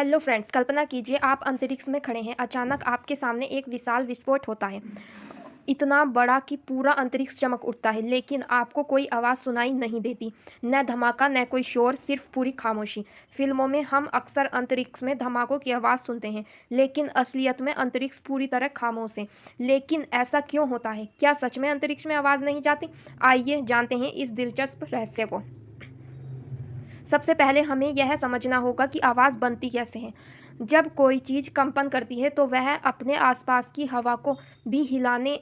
Hello friends, कल्पना कीजिए आप अंतरिक्ष में खड़े हैं। अचानक आपके सामने एक विशाल विस्फोट होता है, इतना बड़ा कि पूरा अंतरिक्ष चमक उठता है, लेकिन आपको कोई आवाज़ सुनाई नहीं देती। न धमाका, न कोई शोर, सिर्फ पूरी खामोशी। फिल्मों में हम अक्सर अंतरिक्ष में धमाकों की आवाज़ सुनते हैं, लेकिन असलियत में अंतरिक्ष पूरी तरह खामोश है। लेकिन ऐसा क्यों होता है? क्या सच में अंतरिक्ष में आवाज़ नहीं जाती? आइए जानते हैं इस दिलचस्प रहस्य को। सबसे पहले हमें यह समझना होगा कि आवाज़ बनती कैसे है। जब कोई चीज़ कंपन करती है तो वह अपने आसपास की हवा को भी हिलाने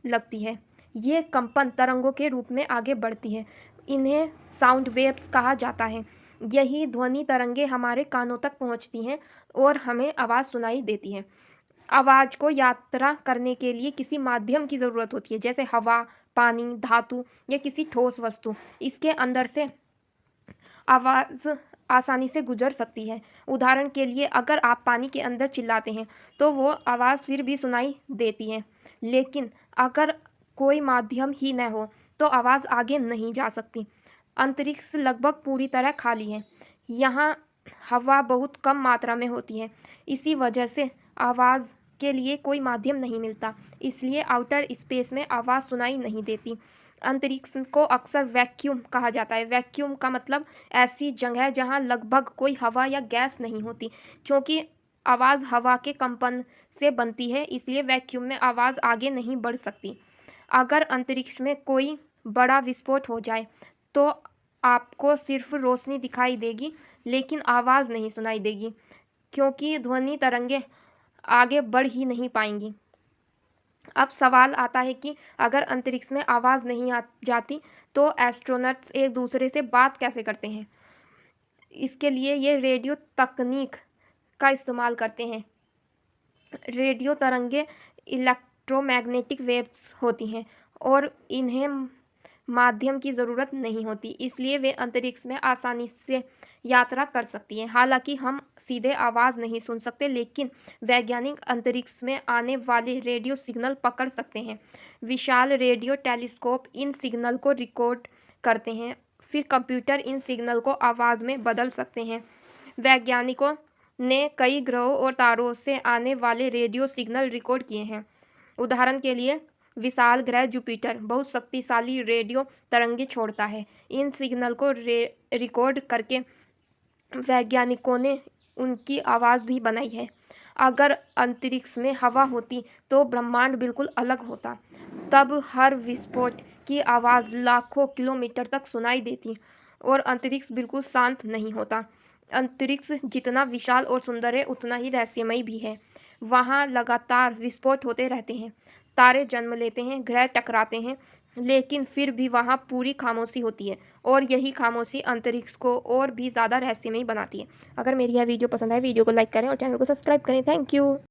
लगती है। ये कंपन तरंगों के रूप में आगे बढ़ती है। इन्हें साउंड वेव्स कहा जाता है। यही ध्वनि तरंगे हमारे कानों तक पहुंचती हैं और हमें आवाज़ सुनाई देती है। आवाज़ को यात्रा करने के लिए किसी माध्यम की ज़रूरत होती है, जैसे हवा, पानी, धातु या किसी ठोस वस्तु। इसके अंदर से आवाज़ आसानी से गुजर सकती है। उदाहरण के लिए, अगर आप पानी के अंदर चिल्लाते हैं तो वो आवाज़ फिर भी सुनाई देती है, लेकिन अगर कोई माध्यम ही न हो तो आवाज़ आगे नहीं जा सकती। अंतरिक्ष लगभग पूरी तरह खाली है। यहाँ हवा बहुत कम मात्रा में होती है। इसी वजह से आवाज़ के लिए कोई माध्यम नहीं मिलता, इसलिए आउटर स्पेस में आवाज़ सुनाई नहीं देती। अंतरिक्ष को अक्सर वैक्यूम कहा जाता है। वैक्यूम का मतलब ऐसी जगह जहाँ लगभग कोई हवा या गैस नहीं होती। क्योंकि आवाज़ हवा के कंपन से बनती है, इसलिए वैक्यूम में आवाज़ आगे नहीं बढ़ सकती। अगर अंतरिक्ष में कोई बड़ा विस्फोट हो जाए तो आपको सिर्फ रोशनी दिखाई देगी, लेकिन आवाज़ नहीं सुनाई देगी, क्योंकि ध्वनि तरंगे आगे बढ़ ही नहीं पाएंगी। अब सवाल आता है कि अगर अंतरिक्ष में आवाज़ नहीं जाती तो एस्ट्रोनॉट्स एक दूसरे से बात कैसे करते हैं? इसके लिए ये रेडियो तकनीक का इस्तेमाल करते हैं। रेडियो तरंगे इलेक्ट्रोमैग्नेटिक वेव्स होती हैं और इन्हें माध्यम की ज़रूरत नहीं होती, इसलिए वे अंतरिक्ष में आसानी से यात्रा कर सकती हैं। हालांकि हम सीधे आवाज़ नहीं सुन सकते, लेकिन वैज्ञानिक अंतरिक्ष में आने वाले रेडियो सिग्नल पकड़ सकते हैं। विशाल रेडियो टेलीस्कोप इन सिग्नल को रिकॉर्ड करते हैं, फिर कंप्यूटर इन सिग्नल को आवाज़ में बदल सकते हैं। वैज्ञानिकों ने कई ग्रहों और तारों से आने वाले रेडियो सिग्नल रिकॉर्ड किए हैं। उदाहरण के लिए, विशाल ग्रह जुपिटर बहुत शक्तिशाली रेडियो तरंगे छोड़ता है। इन सिग्नल को रिकॉर्ड करके वैज्ञानिकों ने उनकी आवाज़ भी बनाई है। अगर अंतरिक्ष में हवा होती तो ब्रह्मांड बिल्कुल अलग होता। तब हर विस्फोट की आवाज़ लाखों किलोमीटर तक सुनाई देती और अंतरिक्ष बिल्कुल शांत नहीं होता। अंतरिक्ष जितना विशाल और सुंदर है, उतना ही रहस्यमय भी है। वहाँ लगातार विस्फोट होते रहते हैं, तारे जन्म लेते हैं, ग्रह टकराते हैं, लेकिन फिर भी वहाँ पूरी खामोशी होती है और यही खामोशी अंतरिक्ष को और भी ज़्यादा रहस्यमय बनाती है। अगर मेरी यह वीडियो पसंद आए, वीडियो को लाइक करें और चैनल को सब्सक्राइब करें। Thank you.